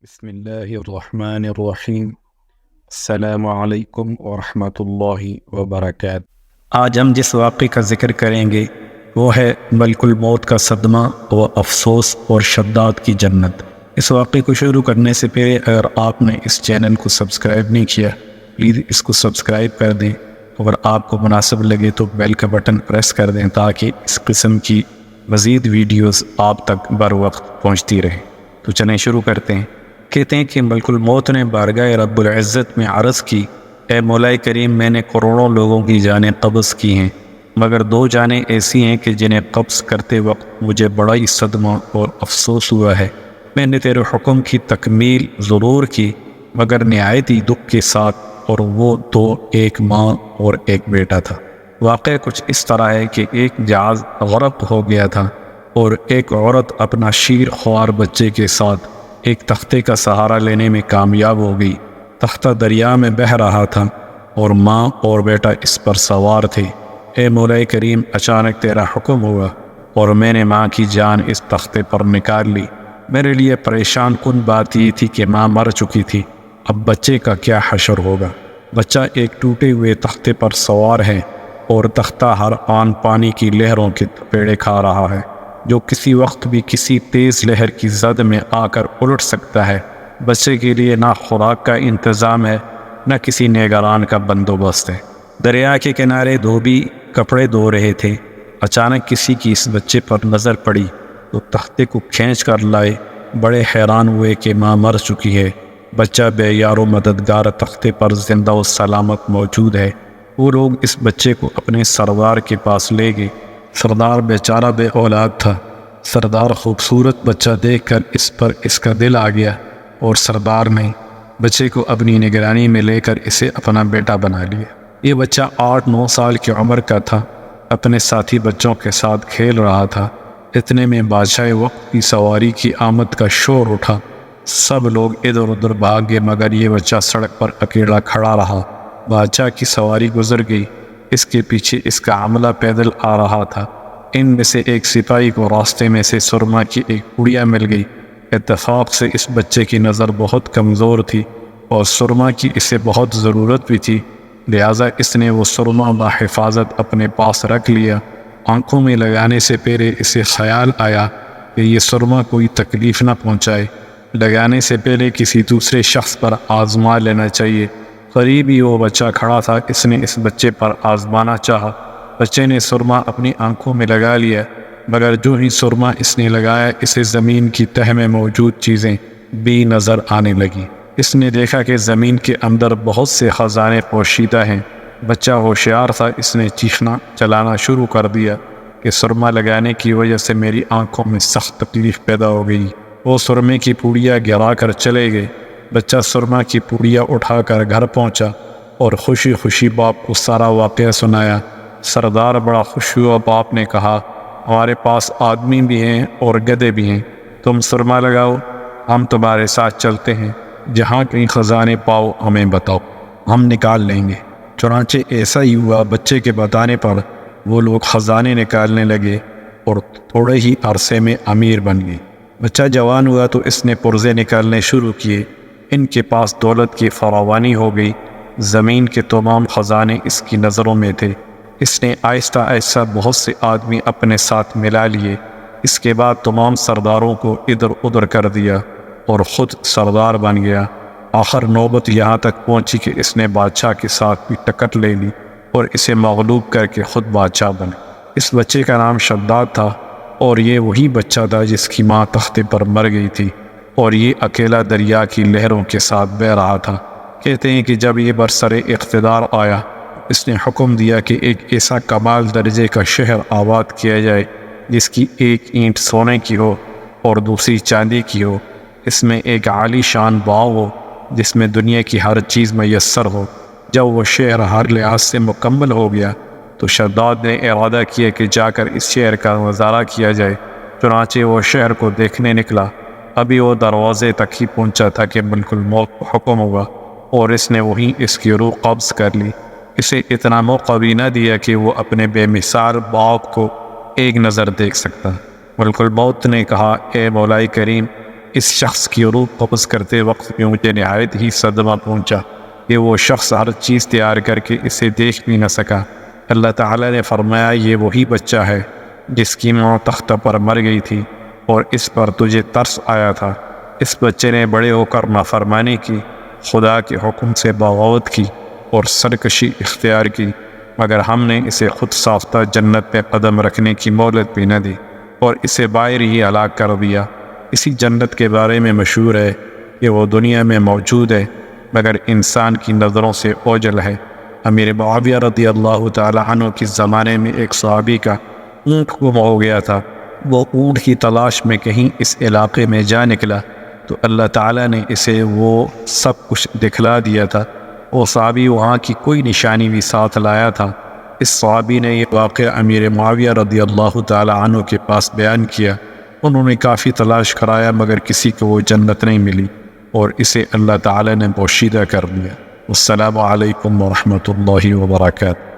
بسم اللہ الرحمن الرحیم۔ السلام علیکم ورحمۃ اللہ وبرکاتہ۔ آج ہم جس واقعے کا ذکر کریں گے وہ ہے ملک الموت کا صدمہ و افسوس اور شداد کی جنت۔ اس واقعے کو شروع کرنے سے پہلے اگر آپ نے اس چینل کو سبسکرائب نہیں کیا پلیز اس کو سبسکرائب کر دیں، اگر آپ کو مناسب لگے تو بیل کا بٹن پریس کر دیں تاکہ اس قسم کی مزید ویڈیوز آپ تک بر وقت پہنچتی رہیں۔ تو چلیں شروع کرتے ہیں۔ کہتے ہیں کہ ملک الموت نے بارگاہ رب العزت میں عرض کی، اے مولا کریم، میں نے کروڑوں لوگوں کی جانیں قبض کی ہیں، مگر دو جانیں ایسی ہیں کہ جنہیں قبض کرتے وقت مجھے بڑا ہی صدمہ اور افسوس ہوا ہے۔ میں نے تیرے حکم کی تکمیل ضرور کی مگر نہایت ہی دکھ کے ساتھ، اور وہ دو ایک ماں اور ایک بیٹا تھا۔ واقعہ کچھ اس طرح ہے کہ ایک جہاز غرق ہو گیا تھا اور ایک عورت اپنا شیر خوار بچے کے ساتھ ایک تختے کا سہارا لینے میں کامیاب ہو گئی۔ تختہ دریا میں بہہ رہا تھا اور ماں اور بیٹا اس پر سوار تھے۔ اے مولا کریم، اچانک تیرا حکم ہوا اور میں نے ماں کی جان اس تختے پر نکال لی۔ میرے لیے پریشان کن بات یہ تھی کہ ماں مر چکی تھی، اب بچے کا کیا حشر ہوگا۔ بچہ ایک ٹوٹے ہوئے تختے پر سوار ہے اور تختہ ہر آن پانی کی لہروں کے تپیڑے کھا رہا ہے، جو کسی وقت بھی کسی تیز لہر کی زد میں آ کر الٹ سکتا ہے۔ بچے کے لیے نہ خوراک کا انتظام ہے نہ کسی نگران کا بندوبست ہے۔ دریا کے کنارے دھوبی کپڑے دھو رہے تھے، اچانک کسی کی اس بچے پر نظر پڑی تو تختے کو کھینچ کر لائے۔ بڑے حیران ہوئے کہ ماں مر چکی ہے، بچہ بے یار و مددگار تختے پر زندہ و سلامت موجود ہے۔ وہ لوگ اس بچے کو اپنے سردار کے پاس لے گئے۔ سردار بیچارہ بے اولاد تھا۔ سردار خوبصورت بچہ دیکھ کر اس کا دل آ گیا اور سردار نے بچے کو اپنی نگرانی میں لے کر اسے اپنا بیٹا بنا لیا۔ یہ بچہ 8-9 سال کی عمر کا تھا، اپنے ساتھی بچوں کے ساتھ کھیل رہا تھا۔ اتنے میں بادشاہ وقت کی سواری کی آمد کا شور اٹھا۔ سب لوگ ادھر ادھر بھاگ گئے مگر یہ بچہ سڑک پر اکیلا کھڑا رہا۔ بادشاہ کی سواری گزر گئی، اس کے پیچھے اس کا عملہ پیدل آ رہا تھا۔ ان میں سے ایک سپاہی کو راستے میں سے سرما کی ایک پڑیا مل گئی۔ اتفاق سے اس بچے کی نظر بہت کمزور تھی اور سرما کی اسے بہت ضرورت بھی تھی، لہٰذا اس نے وہ سرما بحفاظت اپنے پاس رکھ لیا۔ آنکھوں میں لگانے سے پہلے اسے خیال آیا کہ یہ سرما کوئی تکلیف نہ پہنچائے، لگانے سے پہلے کسی دوسرے شخص پر آزما لینا چاہیے۔ قریب ہی وہ بچہ کھڑا تھا، اس نے اس بچے پر آزمانا چاہا۔ بچے نے سرما اپنی آنکھوں میں لگا لیا مگر جو ہی سرما اس نے لگایا اسے زمین کی تہہ میں موجود چیزیں بھی نظر آنے لگیں۔ اس نے دیکھا کہ زمین کے اندر بہت سے خزانے پوشیدہ ہیں۔ بچہ ہوشیار تھا، اس نے چیخنا چلانا شروع کر دیا کہ سرما لگانے کی وجہ سے میری آنکھوں میں سخت تکلیف پیدا ہو گئی۔ وہ سرمے کی پوڑیا گرا کر چلے گئے۔ بچہ سرما کی پوڑیا اٹھا کر گھر پہنچا اور خوشی خوشی باپ کو سارا واقعہ سنایا۔ سردار بڑا خوش ہوا۔ باپ نے کہا، ہمارے پاس آدمی بھی ہیں اور گدھے بھی ہیں، تم سرما لگاؤ، ہم تمہارے ساتھ چلتے ہیں، جہاں کہیں خزانے پاؤ ہمیں بتاؤ، ہم نکال لیں گے۔ چنانچہ ایسا ہی ہوا۔ بچے کے بتانے پر وہ لوگ خزانے نکالنے لگے اور تھوڑے ہی عرصے میں امیر بن گئے۔ بچہ جوان ہوا تو اس نے پرزے نکالنے شروع کیے۔ ان کے پاس دولت کی فراوانی ہو گئی، زمین کے تمام خزانے اس کی نظروں میں تھے۔ اس نے آہستہ آہستہ بہت سے آدمی اپنے ساتھ ملا لیے۔ اس کے بعد تمام سرداروں کو ادھر ادھر کر دیا اور خود سردار بن گیا۔ آخر نوبت یہاں تک پہنچی کہ اس نے بادشاہ کے ساتھ بھی ٹکر لے لی اور اسے مغلوب کر کے خود بادشاہ بنے۔ اس بچے کا نام شداد تھا اور یہ وہی بچہ تھا جس کی ماں تختے پر مر گئی تھی اور یہ اکیلا دریا کی لہروں کے ساتھ بہہ رہا تھا۔ کہتے ہیں کہ جب یہ برسر اقتدار آیا اس نے حکم دیا کہ ایک ایسا کمال درجے کا شہر آباد کیا جائے جس کی ایک اینٹ سونے کی ہو اور دوسری چاندی کی ہو، اس میں ایک عالی شان باغ ہو جس میں دنیا کی ہر چیز میسر ہو۔ جب وہ شہر ہر لحاظ سے مکمل ہو گیا تو شداد نے ارادہ کیا کہ جا کر اس شہر کا نظارہ کیا جائے۔ چنانچہ وہ شہر کو دیکھنے نکلا۔ ابھی وہ دروازے تک ہی پہنچا تھا کہ ملک الموت کو حکم ہوا اور اس نے وہیں اس کی روح قبض کر لی۔ اسے اتنا موقع بھی نہ دیا کہ وہ اپنے بے مثال باغ کو ایک نظر دیکھ سکتا۔ ملک الموت نے کہا، اے مولا کریم، اس شخص کی روح قبض کرتے وقت میں مجھے نہایت ہی صدمہ پہنچا کہ وہ شخص ہر چیز تیار کر کے اسے دیکھ بھی نہ سکا۔ اللہ تعالیٰ نے فرمایا یہ وہی بچہ ہے جس کی ماں تختہ پر مر گئی تھی اور اس پر تجھے ترس آیا تھا۔ اس بچے نے بڑے ہو کر نافرمانی کی، خدا کے حکم سے بغاوت کی اور سرکشی اختیار کی، مگر ہم نے اسے خود ساختہ جنت میں قدم رکھنے کی مہلت بھی نہ دی اور اسے باہر ہی ہلاک کر دیا۔ اسی جنت کے بارے میں مشہور ہے کہ وہ دنیا میں موجود ہے مگر انسان کی نظروں سے اوجھل ہے۔ امیر معاویہ رضی اللہ تعالی عنہ کے زمانے میں ایک صحابی کا اونٹ گم ہو گیا تھا۔ وہ اونٹ کی تلاش میں کہیں اس علاقے میں جا نکلا تو اللہ تعالیٰ نے اسے وہ سب کچھ دکھلا دیا تھا۔ وہ صحابی وہاں کی کوئی نشانی بھی ساتھ لایا تھا۔ اس صحابی نے یہ واقعہ امیر معاویہ رضی اللہ تعالی عنہ کے پاس بیان کیا۔ انہوں نے کافی تلاش کرایا مگر کسی کو وہ جنت نہیں ملی اور اسے اللہ تعالیٰ نے پوشیدہ کر دیا۔ السلام علیکم ورحمۃ اللہ وبرکاتہ۔